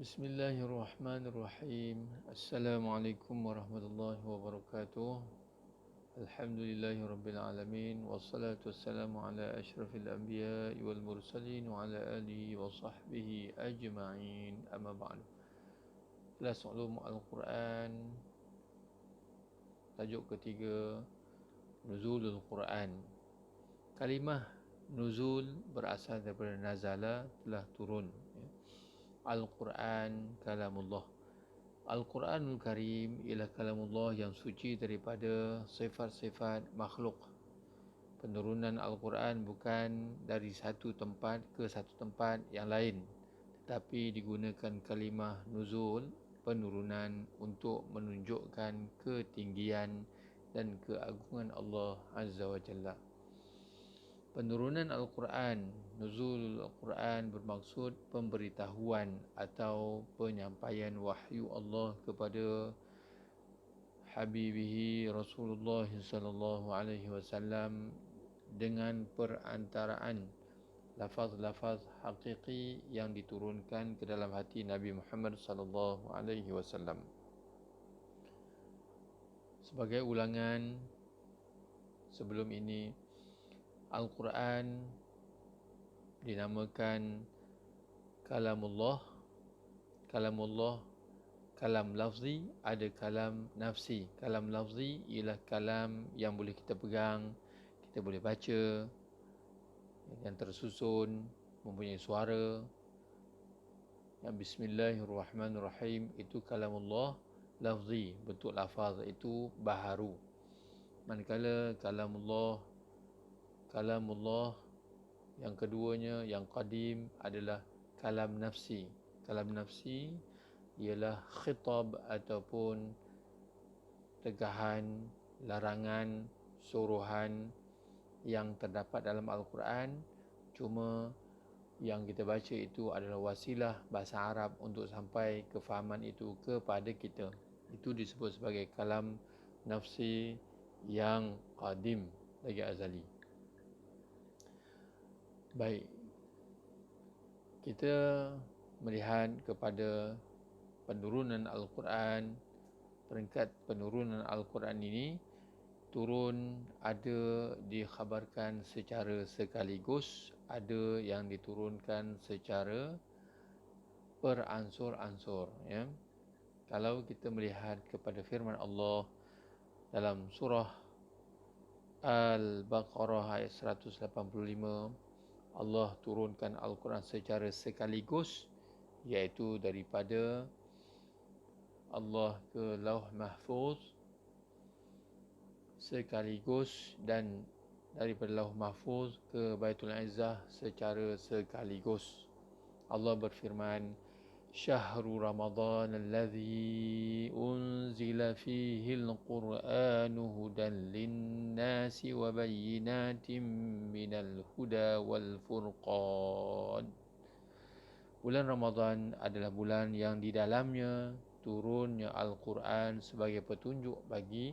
Bismillahirrahmanirrahim. Assalamualaikum warahmatullahi wabarakatuh. Alhamdulillahirabbil alamin wassalatu wassalamu ala asyrafil anbiya'i wal mursalin wa ala alihi wa sahbihi ajma'in. Amma ba'du. Kelas Ulum Al-Quran, tajuk ketiga, Nuzulul Quran. Kalimah nuzul berasal daripada nazala, telah turun. Al-Quran kalamullah. Al-Quranul Karim ialah kalamullah yang suci daripada sifat-sifat makhluk. Penurunan Al-Quran bukan dari satu tempat ke satu tempat yang lain, tetapi digunakan kalimah nuzul, penurunan, untuk menunjukkan ketinggian dan keagungan Allah Azza wa Jalla. Penurunan Al-Quran, nuzul Al-Quran bermaksud pemberitahuan atau penyampaian wahyu Allah kepada Habibihi Rasulullah sallallahu alaihi wasallam dengan perantaraan lafaz-lafaz hakiki yang diturunkan ke dalam hati Nabi Muhammad sallallahu alaihi wasallam. Sebagai ulangan sebelum ini, Al-Quran dinamakan kalamullah. Kalamullah, kalam lafzi, ada kalam nafsi. Kalam lafzi ialah kalam yang boleh kita pegang, kita boleh baca, yang tersusun, mempunyai suara. Yang Bismillahirrahmanirrahim itu kalamullah lafzi, bentuk lafaz, itu baharu. Manakala kalamullah yang keduanya, yang qadim, adalah kalam nafsi. Kalam nafsi ialah khitab ataupun tegahan, larangan, suruhan yang terdapat dalam Al-Quran, cuma yang kita baca itu adalah wasilah bahasa Arab untuk sampai kefahaman itu kepada kita. Itu disebut sebagai kalam nafsi yang qadim, lagi azali. Baik, kita melihat kepada penurunan Al-Quran. Peringkat penurunan Al-Quran ini turun, ada dikhabarkan secara sekaligus, ada yang diturunkan secara beransur-ansur, ya. Kalau kita melihat kepada firman Allah dalam surah Al-Baqarah ayat 185, Allah turunkan Al-Quran secara sekaligus, iaitu daripada Allah ke Lauh Mahfuz sekaligus, dan daripada Lauh Mahfuz ke Baitul Izzah secara sekaligus. Allah berfirman, Syahru Ramadan alladhi unzila fihi al-Quranu hudan linnasi wa bayyinatin minal huda wal furqan. Bulan Ramadan adalah bulan yang di dalamnya turunnya Al-Quran sebagai petunjuk bagi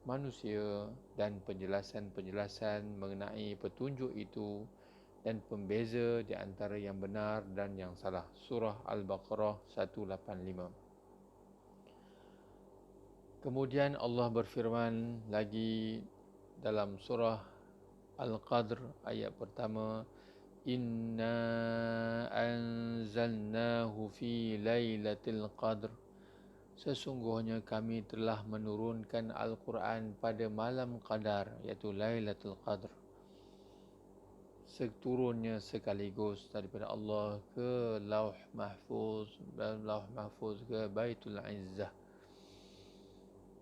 manusia dan penjelasan-penjelasan mengenai petunjuk itu dan pembeza di antara yang benar dan yang salah. Surah Al-Baqarah 185. Kemudian Allah berfirman lagi dalam surah Al-Qadr ayat pertama, Inna anzalnahu fi lailatul qadr. Sesungguhnya kami telah menurunkan Al-Quran pada malam qadar, iaitu Lailatul Qadr. Seturunnya sekaligus daripada Allah ke Lauh Mahfuz, dan Lauh Mahfuz ke Baitul Izzah.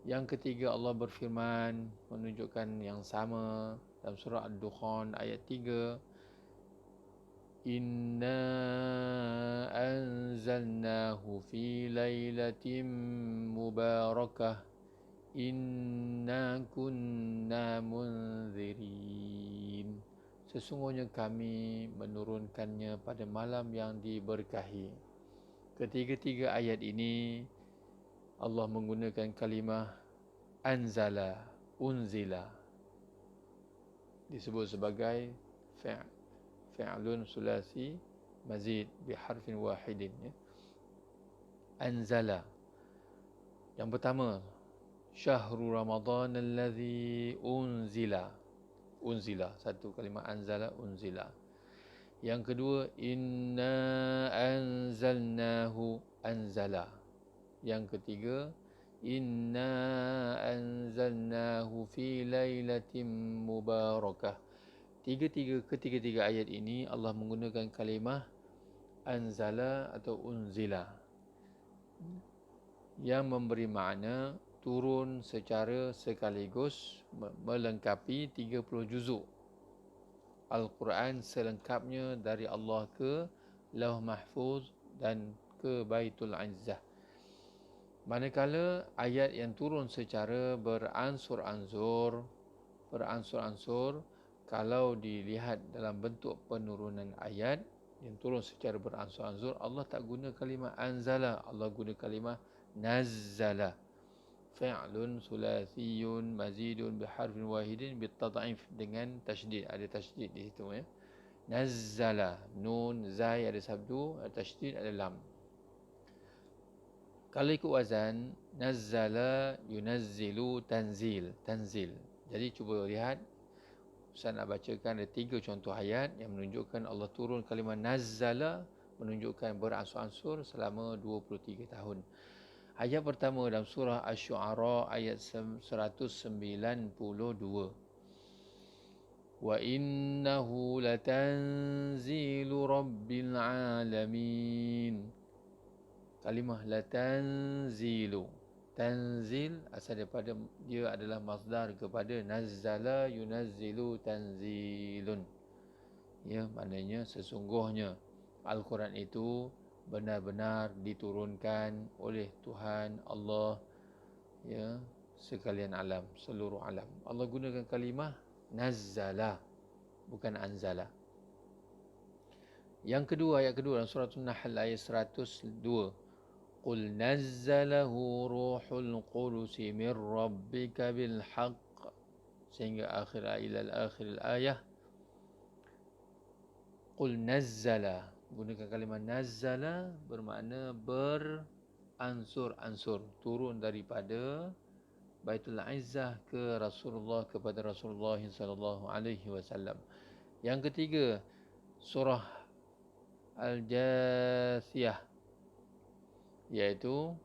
Yang ketiga, Allah berfirman menunjukkan yang sama dalam surah Ad-Dukhan ayat 3, Inna anzalnahu fi lailatin mubarakah inna kunna munzirin. Sesungguhnya kami menurunkannya pada malam yang diberkahi. Ketiga-tiga ayat ini Allah menggunakan kalimah anzala, unzila, disebut sebagai fi'lun sulasi mazid biharfin wahidin, ya. anzala. Yang pertama, syahrul Ramadan allazi unzila. Unzila, satu kalimah anzala, unzila. Yang kedua, inna anzalnahu, anzala. Yang ketiga, inna anzalnahu fi lailatin mubarakah. Ketiga-tiga ayat ini Allah menggunakan kalimah anzala atau unzila yang memberi makna turun secara sekaligus melengkapi 30 juzuk Al-Quran selengkapnya dari Allah ke Lauh Mahfuz dan ke Baitul Izzah. Manakala ayat yang turun secara beransur-ansur, kalau dilihat dalam bentuk penurunan ayat yang turun secara beransur-ansur, Allah tak guna kalimah anzala, Allah guna kalimah nazzala. Fi'lun sulathiyun mazidun biharfin wahidin bitad'if, dengan tasydid, ada tasydid di situ ya. Nazzala, nun zai ada sabdu, ada tasydid, ada lam. Kalau ikut wazan, nazzala yunazzilu tanzil, tanzil. Jadi cuba lihat, Ustaz nak bacakan ada 3 contoh ayat yang menunjukkan Allah turun kalimah nazzala, menunjukkan beransur-ansur selama 23 tahun. Ayat pertama dalam surah Asy-Syu'ara ayat 192. Wa innahu latanzilu rabbil alamin. Kalimah latanzilu. Tanzil asal daripada dia adalah masdar kepada nazzala yunazzilu tanzilun. Ya, maknanya sesungguhnya Al-Quran itu benar-benar diturunkan oleh Tuhan Allah, ya, sekalian alam, seluruh alam. Allah gunakan kalimah nazzala, bukan anzala. Yang kedua, ayat kedua dalam surah An-Nahl ayat 102. Qul nazzalahu ruhul qudus min rabbika bil haqq, sehingga akhir ayat. Qul nazzala, gunakan kalimah nazzala bermakna beransur-ansur, turun daripada Baitul Izzah ke Rasulullah, kepada Rasulullah sallallahu alaihi wasallam. Yang ketiga, surah Al-Jathiyah, iaitu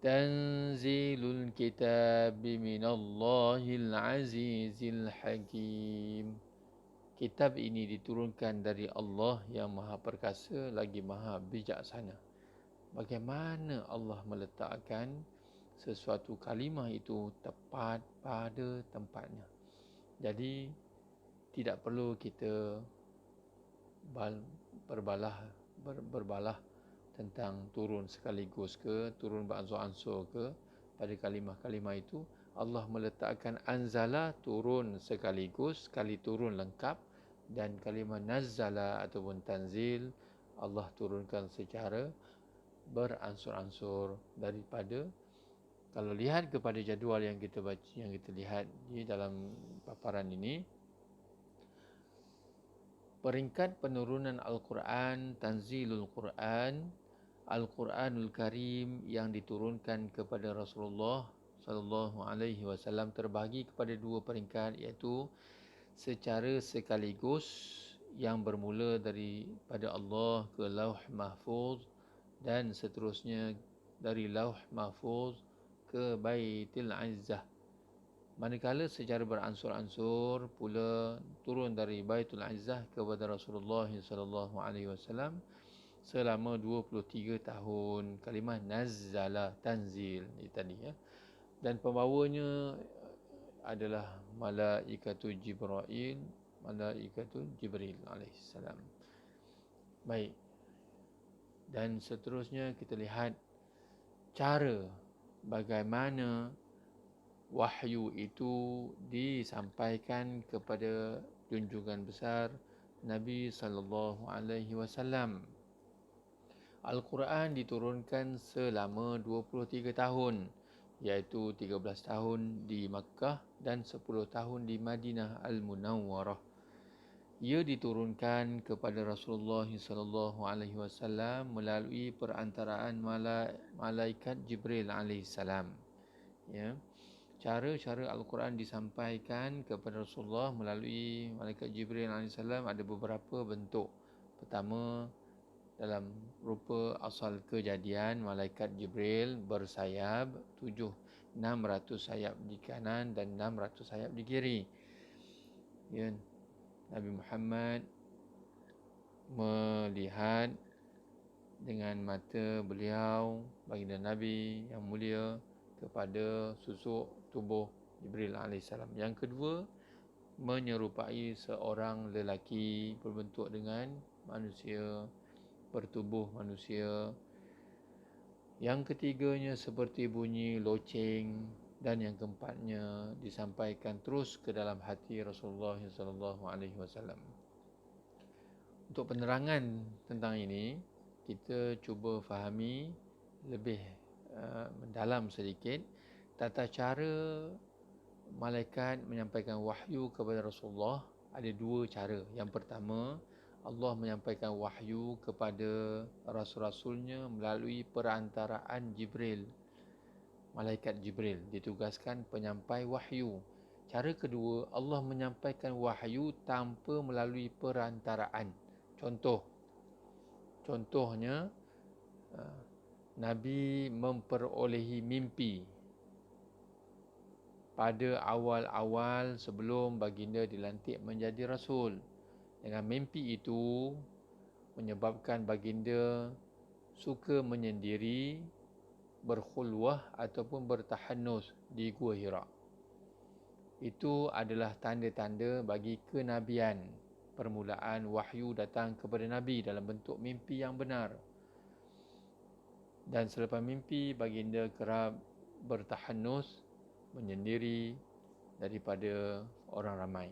Tanzilul kitabi minallahil azizil hakim. Kitab ini diturunkan dari Allah yang Maha Perkasa lagi Maha Bijaksana. Bagaimana Allah meletakkan sesuatu kalimah itu tepat pada tempatnya. Jadi tidak perlu kita berbalah tentang turun sekaligus ke, turun beransur-ansur ke pada kalimah-kalimah itu. Allah meletakkan anzala, turun sekaligus, sekali turun lengkap, dan kalimah nazzala ataupun tanzil Allah turunkan secara beransur-ansur daripada. Kalau lihat kepada jadual yang kita baca, yang kita lihat di dalam paparan ini, peringkat penurunan Al-Quran, Tanzilul Quran, Al-Quranul Karim yang diturunkan kepada Rasulullah sallallahu alaihi wasallam terbahagi kepada 2 peringkat, iaitu secara sekaligus yang bermula daripada Allah ke Lauh Mahfuz, dan seterusnya dari Lauh Mahfuz ke Baitul Izzah. Manakala secara beransur-ansur pula turun dari Baitul Izzah kepada Rasulullah sallallahu alaihi wasallam selama 23 tahun. Kalimah nazzala, tanzil ini tadi ya. Dan pembawanya adalah malaikatu Jibril alaihissalam. Baik. Dan seterusnya kita lihat cara bagaimana wahyu itu disampaikan kepada junjungan besar Nabi sallallahu alaihi wasallam. Al-Quran diturunkan selama 23 tahun, iaitu 13 tahun di Makkah dan 10 tahun di Madinah Al-Munawwarah. Ia diturunkan kepada Rasulullah sallallahu alaihi wasallam melalui perantaraan malaikat Jibril alaihi salam. Ya. Cara-cara Al-Quran disampaikan kepada Rasulullah melalui malaikat Jibril alaihi salam ada beberapa bentuk. Pertama, dalam rupa asal kejadian, malaikat Jibril bersayap 600 sayap di kanan dan 600 sayap di kiri. Ya, Nabi Muhammad melihat dengan mata beliau, baginda Nabi yang mulia, kepada susuk tubuh Jibril AS. Yang kedua, menyerupai seorang lelaki berbentuk dengan manusia, bertubuh manusia. Yang ketiganya seperti bunyi loceng, dan yang keempatnya disampaikan terus ke dalam hati Rasulullah SAW. Untuk penerangan tentang ini, kita cuba fahami lebih mendalam sedikit tata cara malaikat menyampaikan wahyu kepada Rasulullah. Ada dua cara. Yang pertama, Allah menyampaikan wahyu kepada rasul-rasulnya melalui perantaraan Jibril. Malaikat Jibril ditugaskan penyampai wahyu. Cara kedua, Allah menyampaikan wahyu tanpa melalui perantaraan. Contohnya, Nabi memperolehi mimpi pada awal-awal sebelum baginda dilantik menjadi rasul. Dengan mimpi itu menyebabkan baginda suka menyendiri, berkhulwah ataupun bertahanus di Gua Hira. Itu adalah tanda-tanda bagi kenabian. Permulaan wahyu datang kepada Nabi dalam bentuk mimpi yang benar. Dan selepas mimpi, baginda kerap bertahanus, menyendiri daripada orang ramai.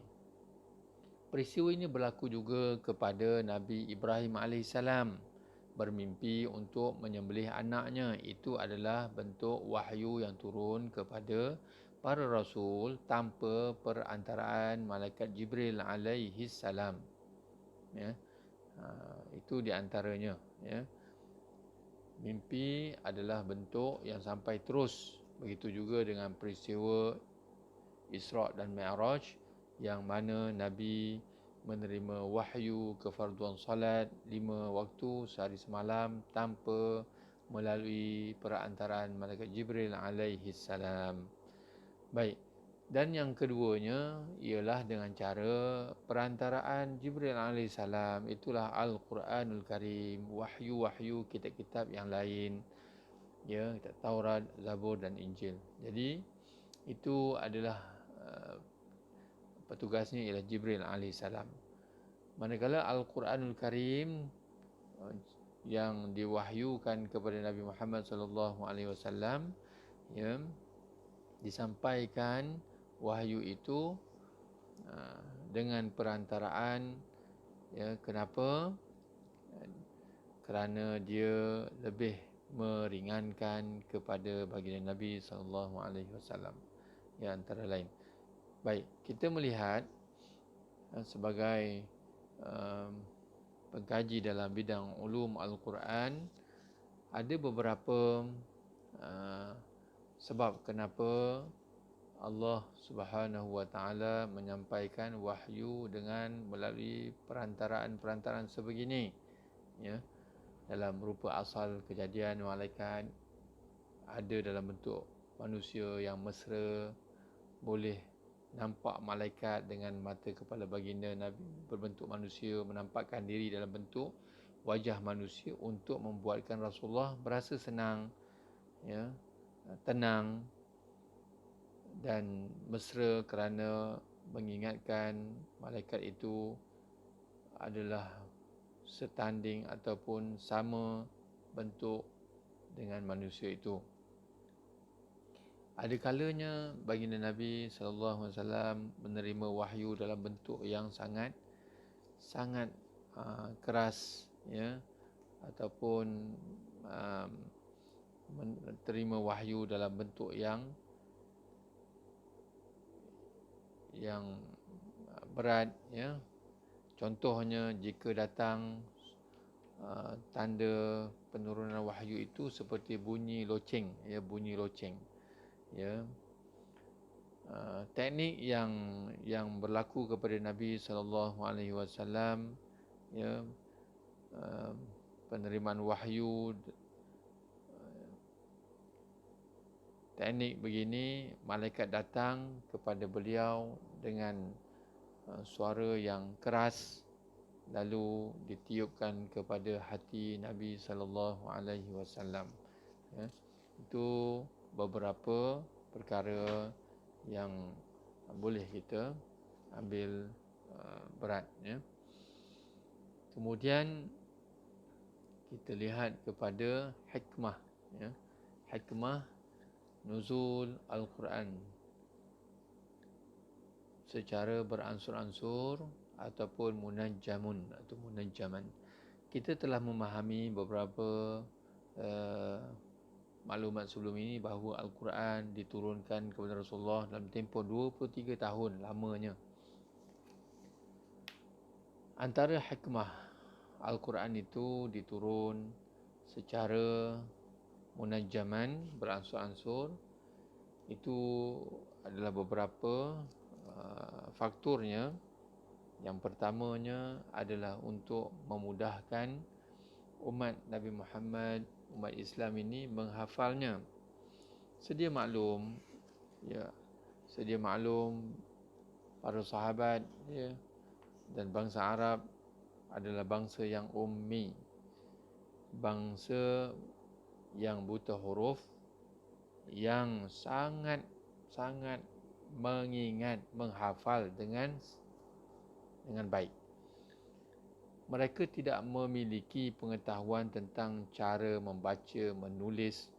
Peristiwa ini berlaku juga kepada Nabi Ibrahim AS. Bermimpi untuk menyembelih anaknya. Itu adalah bentuk wahyu yang turun kepada para rasul tanpa perantaraan malaikat Jibril alaihi salam. Ya. Itu di antaranya. Ya. Mimpi adalah bentuk yang sampai terus. Begitu juga dengan peristiwa Isra' dan Mi'raj, yang mana Nabi menerima wahyu kefarduan salat 5 waktu sehari semalam tanpa melalui perantaraan malaikat Jibril alaihi salam. Baik. Dan yang keduanya ialah dengan cara perantaraan Jibril AS. Itulah Al-Quranul Karim, wahyu-wahyu kitab-kitab yang lain. Ya, Taurat, Zabur dan Injil. Jadi itu adalah petugasnya ialah Jibril AS. Manakala Al-Quranul Karim yang diwahyukan kepada Nabi Muhammad SAW, ya, disampaikan wahyu itu dengan perantaraan, ya, kenapa? Kerana dia lebih meringankan kepada baginda Nabi SAW, ya, antara lain. Baik, kita melihat sebagai pengkaji dalam bidang ulum Al-Quran, ada beberapa sebab kenapa Allah Subhanahu wa taala menyampaikan wahyu dengan melalui perantaraan sebegini, ya, dalam rupa asal kejadian malaikat, ada dalam bentuk manusia yang mesra, boleh nampak malaikat dengan mata kepala baginda Nabi berbentuk manusia, menampakkan diri dalam bentuk wajah manusia untuk membuatkan Rasulullah berasa senang, ya, tenang dan mesra kerana mengingatkan malaikat itu adalah setanding ataupun sama bentuk dengan manusia itu. Ada kalanya baginda Nabi SAW menerima wahyu dalam bentuk yang sangat keras, ya, ataupun menerima wahyu dalam bentuk yang berat, ya. Contohnya jika datang tanda penurunan wahyu itu seperti bunyi loceng, ya, bunyi loceng, ya. Teknik yang berlaku kepada Nabi sallallahu alaihi wasallam, ya, penerimaan wahyu, teknik begini, malaikat datang kepada beliau dengan suara yang keras, lalu ditiupkan kepada hati Nabi sallallahu alaihi wasallam. Ya. Itu beberapa perkara yang boleh kita ambil berat, ya. Kemudian kita lihat kepada hikmah, ya. Hikmah nuzul Al-Quran secara beransur-ansur ataupun munajjamun atau munajjaman. Kita telah memahami beberapa maklumat sebelum ini bahawa Al-Quran diturunkan kepada Rasulullah dalam tempoh 23 tahun lamanya. Antara hikmah Al-Quran itu diturun secara munajjaman, beransur-ansur, itu adalah beberapa faktornya. Yang pertamanya adalah untuk memudahkan umat Nabi Muhammad, umat Islam ini menghafalnya. Sedia maklum, ya, sedia maklum para sahabat, ya, dan bangsa Arab adalah bangsa yang ummi, bangsa yang buta huruf, yang sangat mengingat, menghafal dengan baik. Mereka tidak memiliki pengetahuan tentang cara membaca, menulis.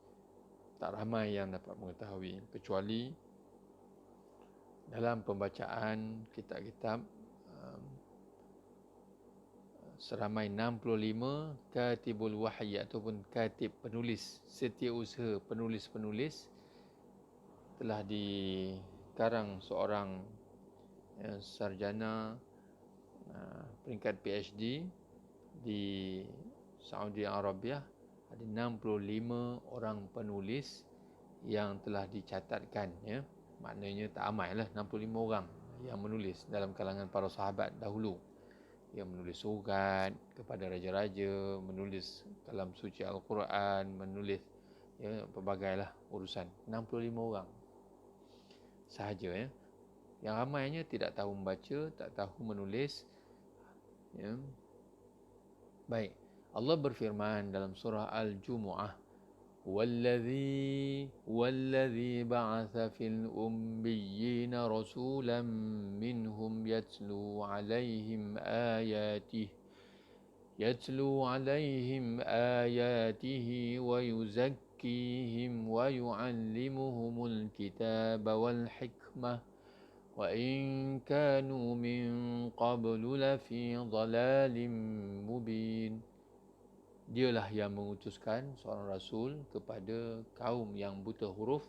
Tak ramai yang dapat mengetahui, kecuali dalam pembacaan kitab-kitab seramai 65 katibul wahyi ataupun katib, penulis, setiausaha penulis-penulis, telah dikarang seorang sarjana peringkat PhD di Saudi Arabia. Ada 65 orang penulis yang telah dicatatkan, ya. Maknanya tak amai lah 65 orang yang menulis dalam kalangan para sahabat dahulu, yang menulis surat kepada raja-raja, menulis kalam suci Al-Quran, menulis, ya, pelbagailah urusan. 65 orang sahaja, ya. Yang ramainya tidak tahu membaca, tak tahu menulis, ya. Baik, Allah berfirman dalam surah Al-Jumu'ah, والذي بعث في الأميين رسولا منهم يتلو عليهم آياته ويزكيهم ويعلمهم الكتاب والحكمة وإن كانوا من قبل لفي ضلال مبين. Dialah yang mengutuskan seorang Rasul kepada kaum yang buta huruf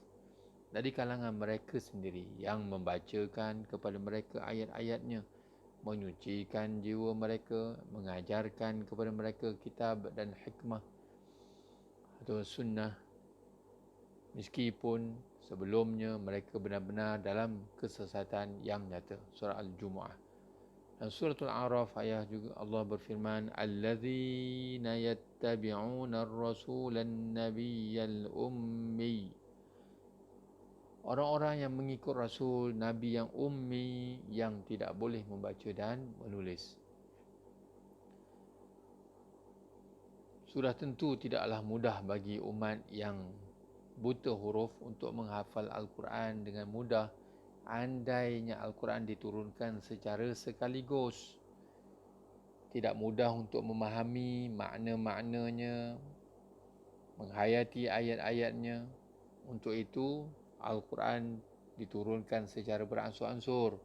dari kalangan mereka sendiri, yang membacakan kepada mereka ayat-ayatnya, menyucikan jiwa mereka, mengajarkan kepada mereka kitab dan hikmah atau sunnah, meskipun sebelumnya mereka benar-benar dalam kesesatan yang nyata. Surah Al-Jumu'ah. Dan suratul A'raf ayat juga Allah berfirman, alladzina yattabi'una ar-rasulan nabiyyal ummi. Orang-orang yang mengikut Rasul, Nabi yang ummi, yang tidak boleh membaca dan menulis. Sudah tentu tidaklah mudah bagi umat yang buta huruf untuk menghafal Al-Quran dengan mudah, andainya Al-Quran diturunkan secara sekaligus. Tidak mudah untuk memahami makna-maknanya, menghayati ayat-ayatnya. Untuk itu, Al-Quran diturunkan secara beransur-ansur.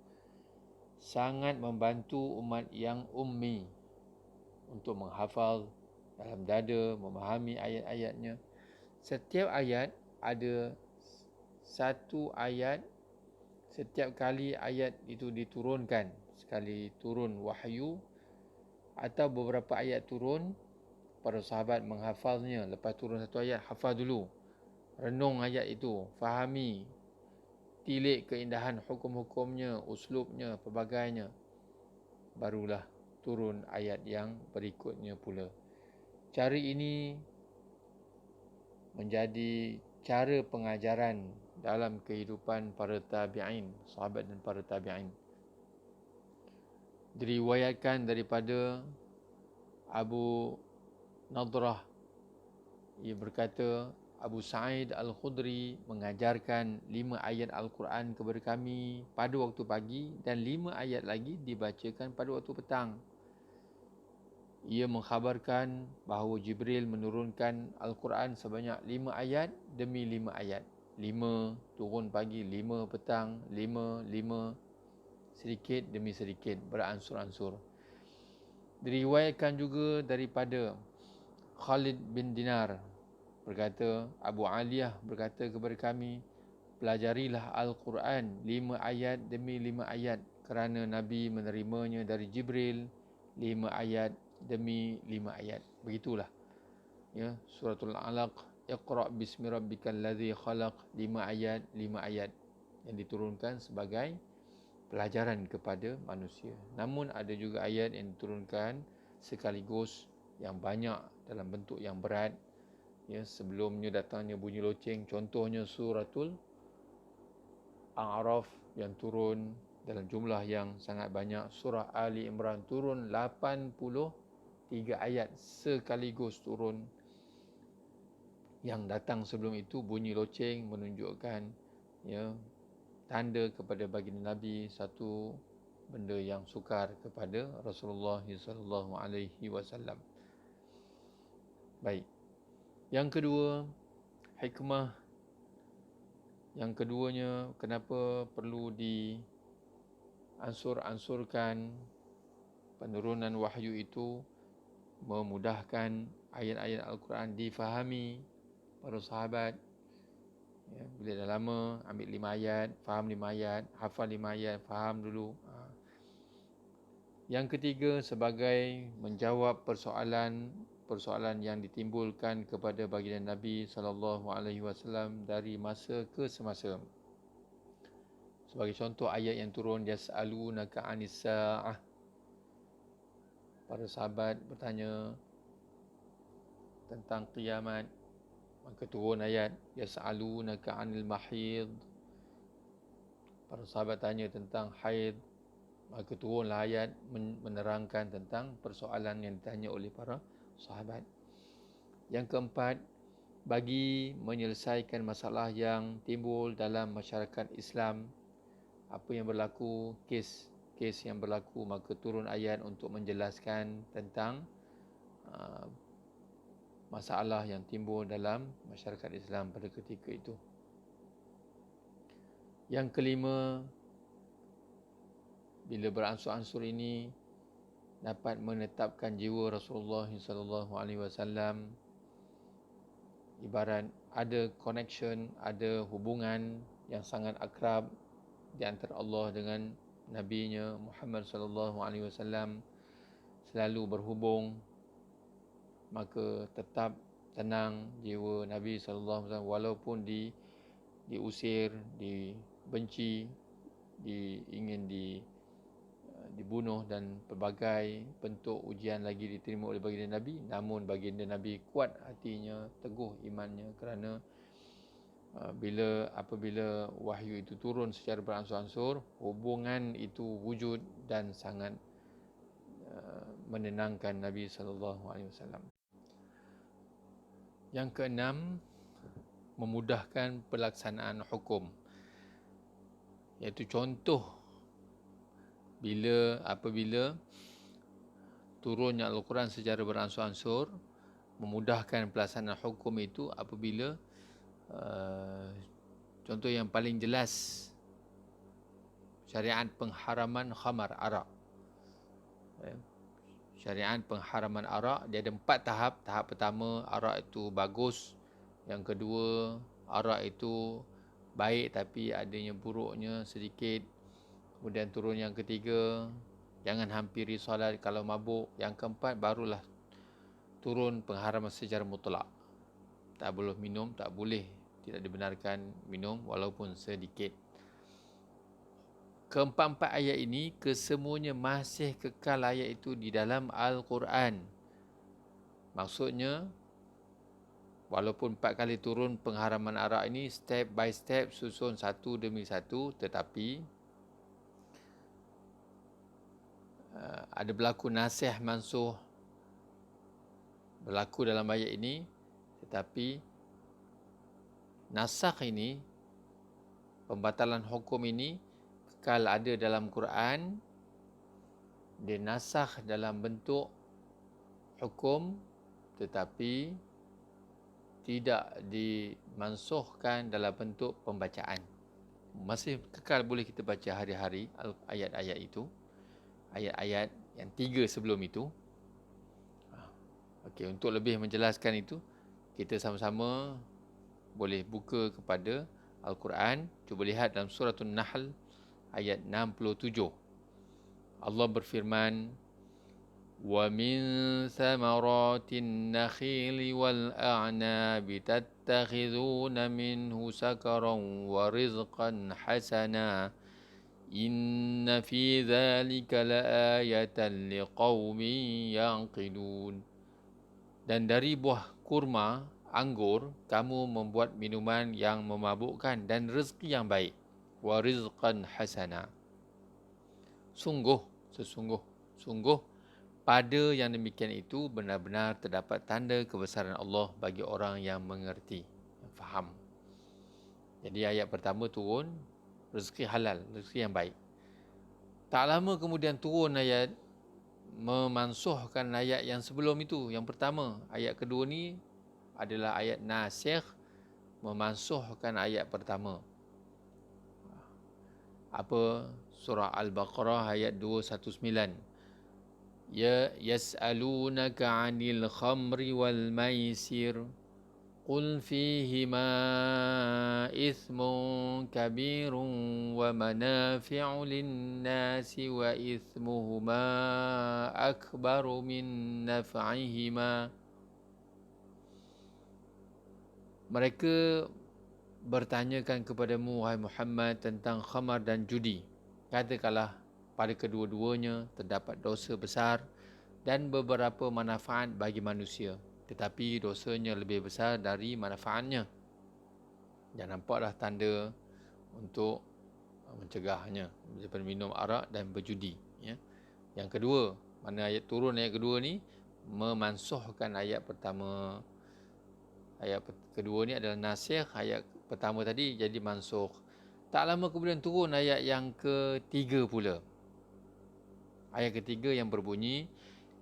Sangat membantu umat yang ummi untuk menghafal dalam dada, memahami ayat-ayatnya. Setiap ayat ada satu ayat. Setiap kali ayat itu diturunkan, sekali turun wahyu, atau beberapa ayat turun, para sahabat menghafalnya. Lepas turun satu ayat, hafal dulu, renung ayat itu, fahami, tilik keindahan hukum-hukumnya, uslubnya, pelbagainya, barulah turun ayat yang berikutnya pula. Cara ini menjadi cara pengajaran dalam kehidupan para tabi'in, sahabat dan para tabi'in. Diriwayatkan daripada Abu Nadrah, ia berkata, Abu Sa'id Al-Khudri mengajarkan 5 ayat Al-Quran kepada kami pada waktu pagi dan 5 ayat lagi dibacakan pada waktu petang. Ia mengkhabarkan bahawa Jibril menurunkan Al-Quran sebanyak 5 ayat demi 5 ayat. 5 turun pagi, 5 petang, 5 sedikit demi sedikit, beransur-ansur. Diriwayatkan juga daripada Khalid bin Dinar berkata, Abu Aliyah berkata kepada kami, pelajarilah Al-Quran 5 ayat demi 5 ayat kerana Nabi menerimanya dari Jibril 5 ayat demi 5 ayat. Begitulah. Ya, suratul Alaq, Iqra' bismi rabbikal ladzi khalaq, 5 ayat, 5 ayat yang diturunkan sebagai pelajaran kepada manusia. Namun ada juga ayat yang diturunkan sekaligus yang banyak dalam bentuk yang berat. Ya, sebelumnya datangnya bunyi loceng, contohnya suratul A'raf yang turun dalam jumlah yang sangat banyak. Surah Ali Imran turun 83 ayat sekaligus turun. Yang datang sebelum itu bunyi loceng menunjukkan, ya, tanda kepada baginda Nabi, satu benda yang sukar kepada Rasulullah sallallahu alaihi wasallam. Baik. Yang kedua, hikmah yang keduanya, kenapa perlu diansur-ansurkan penurunan wahyu itu, memudahkan ayat-ayat Al-Quran difahami para sahabat. Ya, bila dah lama, ambil 5 ayat, faham 5 ayat, hafal 5 ayat, faham dulu. Yang ketiga, sebagai menjawab persoalan yang ditimbulkan kepada baginda Nabi SAW dari masa ke semasa. Sebagai contoh, ayat yang turun, yas'alunaka 'anis sa'ah. Para sahabat bertanya tentang kiamat. Maka turun ayat, yas'alunaka 'anil mahid. Para sahabat tanya tentang haid. Maka turunlah ayat menerangkan tentang persoalan yang ditanya oleh para sahabat. Yang keempat, bagi menyelesaikan masalah yang timbul dalam masyarakat Islam, apa yang berlaku, kes yang berlaku, maka turun ayat untuk menjelaskan tentang masalah yang timbul dalam masyarakat Islam pada ketika itu. Yang kelima, bila beransur-ansur ini dapat menetapkan jiwa Rasulullah SAW, ibarat ada connection, ada hubungan yang sangat akrab di antara Allah dengan Nabi-Nya Muhammad SAW, selalu berhubung, maka tetap tenang jiwa Nabi SAW walaupun diusir, dibenci, ingin dibunuh dan pelbagai bentuk ujian lagi diterima oleh baginda Nabi. Namun baginda Nabi kuat hatinya, teguh imannya, kerana apabila wahyu itu turun secara beransur-ansur, hubungan itu wujud dan sangat menenangkan Nabi SAW. Yang keenam, memudahkan pelaksanaan hukum. Iaitu contoh apabila turunnya Al-Quran secara beransur-ansur, memudahkan pelaksanaan hukum itu apabila contoh yang paling jelas, syariat pengharaman khamar, arak. Syariat pengharaman arak, dia ada 4 tahap. Tahap pertama, arak itu bagus. Yang kedua, arak itu baik tapi adanya buruknya sedikit. Kemudian turun yang ketiga, Jangan hampiri solat kalau mabuk. Yang keempat, barulah turun pengharaman secara mutlak. Tak boleh minum, tak boleh, tidak dibenarkan minum walaupun sedikit. Keempat-empat ayat ini, kesemuanya masih kekal ayat itu di dalam Al-Quran. Maksudnya, walaupun 4 kali turun pengharaman arak ini, step by step, susun satu demi satu, tetapi ada berlaku nasih mansuh berlaku dalam ayat ini, tetapi nasakh ini, pembatalan hukum ini kekal ada dalam Quran. Dia nasakh dalam bentuk hukum, tetapi tidak dimansuhkan dalam bentuk pembacaan. Masih kekal boleh kita baca hari-hari ayat-ayat itu, ayat-ayat yang 3 sebelum itu. Okey, untuk lebih menjelaskan itu, kita sama-sama boleh buka kepada Al-Quran. Cuba lihat dalam surah An-Nahl ayat 67. Allah berfirman, وَمِن ثَمَرَاتِ النَّخِيلِ وَالْأَعْنَابِ تَتَّخِذُونَ مِنْهُ سَكَرًا وَرِزْقًا حَسَنًا إِنَّ فِي ذَلِكَ لَآيَةً لِقَوْمٍ يَعْقِلُونَ. Dan dari buah kurma, anggur, kamu membuat minuman yang memabukkan dan rezeki yang baik. وَرِزْقًا حَسَنًا. Sungguh pada yang demikian itu benar-benar terdapat tanda kebesaran Allah bagi orang yang mengerti, yang faham. Jadi ayat pertama turun, rezeki halal, rezeki yang baik. Tak lama kemudian turun ayat memansuhkan ayat yang sebelum itu. Yang pertama, ayat kedua ni adalah ayat nasikh, memansuhkan ayat pertama. Apa? Surah Al-Baqarah ayat 219. Ya yas'alunaka 'anil khamri wal maisir qul fihima ithmun kabirun wa manafi'u lin-nasi wa ithmuhuma akbaru min naf'ihima. Mereka bertanyakan kepadamu, wahai Muhammad, tentang khamar dan judi. Katakanlah, pada kedua-duanya terdapat dosa besar dan beberapa manfaat bagi manusia, tetapi dosanya lebih besar dari manfaatnya. Dan nampaklah tanda untuk mencegahnya daripada minum arak dan berjudi. Ya. Yang kedua, mana ayat turun ayat kedua ni memansuhkan ayat pertama. Ayat kedua ni adalah nasikh, ayat pertama tadi jadi mansukh. Tak lama kemudian turun ayat yang ketiga pula. Ayat ketiga yang berbunyi,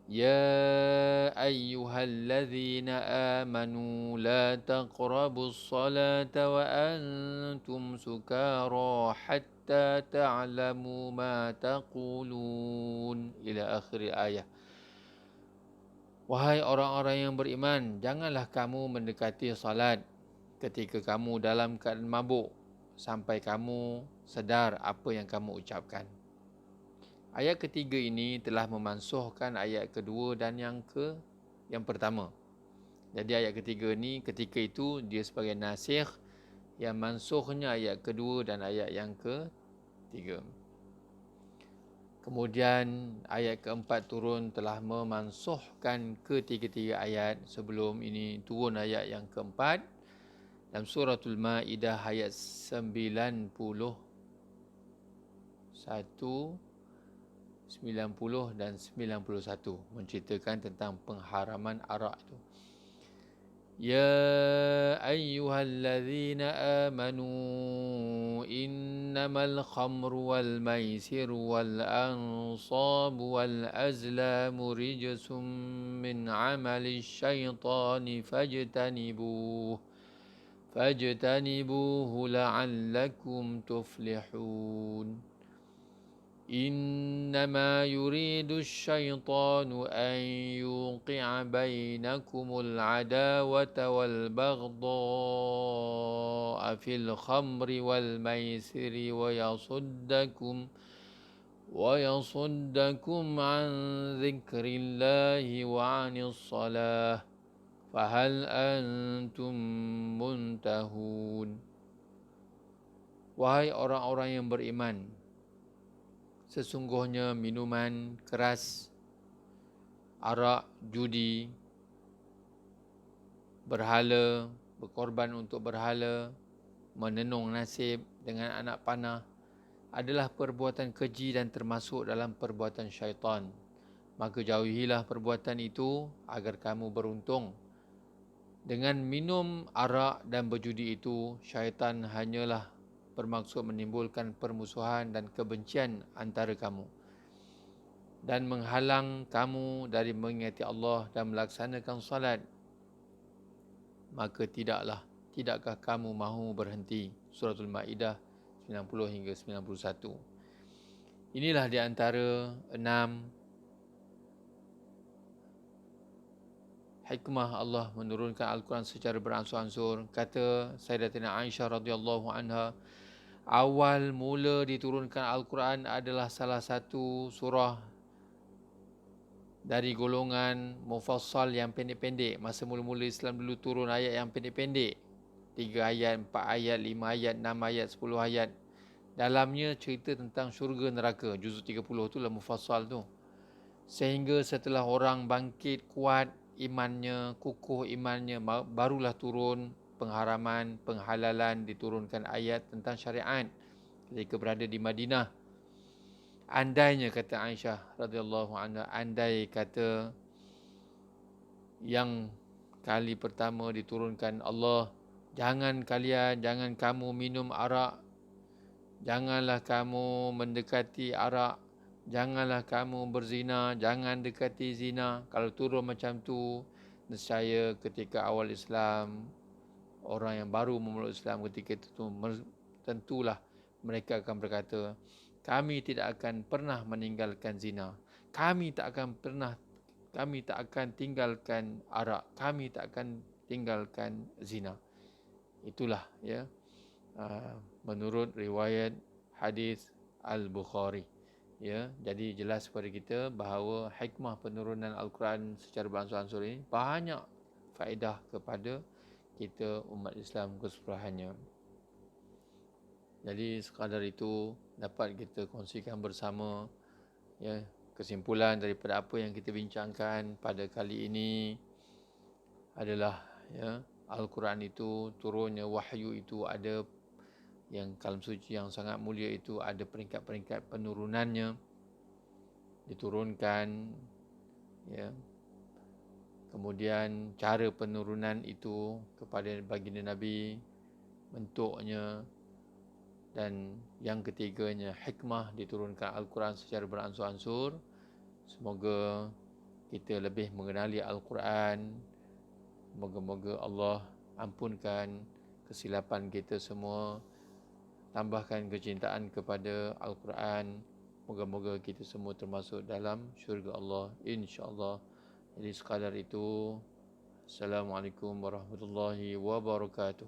Ya ayyuhallazina amanu la taqrabus salata wa antum sukara hatta ta'lamu ma taqulun. Ila akhir ayat. Wahai orang-orang yang beriman, janganlah kamu mendekati salat ketika kamu dalam keadaan mabuk sampai kamu sedar apa yang kamu ucapkan. Ayat ketiga ini telah memansuhkan ayat kedua dan yang pertama. Jadi ayat ketiga ni ketika itu dia sebagai nasikh, yang mansuhnya ayat kedua dan ayat yang ketiga. Kemudian ayat keempat turun telah memansuhkan ketiga-tiga ayat sebelum ini. Turun ayat yang keempat dalam suratul Maidah ayat 91, 90 dan 91 menceritakan tentang pengharaman arak itu. Ya ayyuhallazina amanu innamal khamru wal maisiru wal ansabu wal azlamu rijsum min amali syaitani fajtanibuhu la'allakum tuflihun. إنما يريد الشيطان أن يوقع بينكم العداوة والبغضاء في الخمر والميسر ويصدكم عن ذكر الله وعن الصلاة فهل أنتم منتهون. Wahai orang-orang yang beriman, sesungguhnya minuman keras, arak, judi, berhala, berkorban untuk berhala, menenung nasib dengan anak panah adalah perbuatan keji dan termasuk dalam perbuatan syaitan. Maka jauhilah perbuatan itu agar kamu beruntung. Dengan minum arak dan berjudi itu, syaitan hanyalah bermaksud menimbulkan permusuhan dan kebencian antara kamu dan menghalang kamu dari mengingati Allah dan melaksanakan salat. Maka tidakkah kamu mahu berhenti? Suratul Maidah 90 hingga 91. Inilah di antara 6 hikmah Allah menurunkan Al-Quran secara beransur-ansur. Kata Sayyidatina Aisyah radhiyallahu anha, awal mula diturunkan Al-Quran adalah salah satu surah dari golongan mufassal yang pendek-pendek. Masa mula-mula Islam dulu turun ayat yang pendek-pendek. 3 ayat, 4 ayat, 5 ayat, 6 ayat, 10 ayat. Dalamnya cerita tentang syurga neraka. Juzuk 30 tu lah mufassal tu. Sehingga setelah orang bangkit kuat imannya, kukuh imannya, barulah turun pengharaman, penghalalan, diturunkan ayat tentang syariat ketika berada di Madinah. Andainya, kata Aisyah radhiyallahu anha, andai kata yang kali pertama diturunkan Allah, jangan kamu minum arak, janganlah kamu mendekati arak, janganlah kamu berzina, jangan dekati zina. Kalau turun macam tu, nescaya ketika awal Islam, orang yang baru memeluk Islam ketika itu, tentulah mereka akan berkata, kami tidak akan pernah meninggalkan zina, kami tak akan tinggalkan arak, kami tak akan tinggalkan zina. Itulah ya, menurut riwayat hadis Al-Bukhari. Ya, jadi jelas kepada kita bahawa hikmah penurunan Al-Quran secara beransur-ansur ini banyak faedah kepada kita umat Islam keseluruhannya. Jadi sekadar itu dapat kita kongsikan bersama, ya, kesimpulan daripada apa yang kita bincangkan pada kali ini adalah, ya, Al-Quran itu turunnya wahyu itu ada yang kalam suci yang sangat mulia itu ada peringkat-peringkat penurunannya, diturunkan, ya. Kemudian cara penurunan itu kepada baginda Nabi, bentuknya, dan yang ketiganya hikmah diturunkan Al-Quran secara beransur-ansur. Semoga kita lebih mengenali Al-Quran. Moga-moga Allah ampunkan kesilapan kita semua, tambahkan kecintaan kepada Al-Quran. Moga-moga kita semua termasuk dalam syurga Allah, insya-Allah. Jadi sekadar itu. Assalamualaikum warahmatullahi wabarakatuh.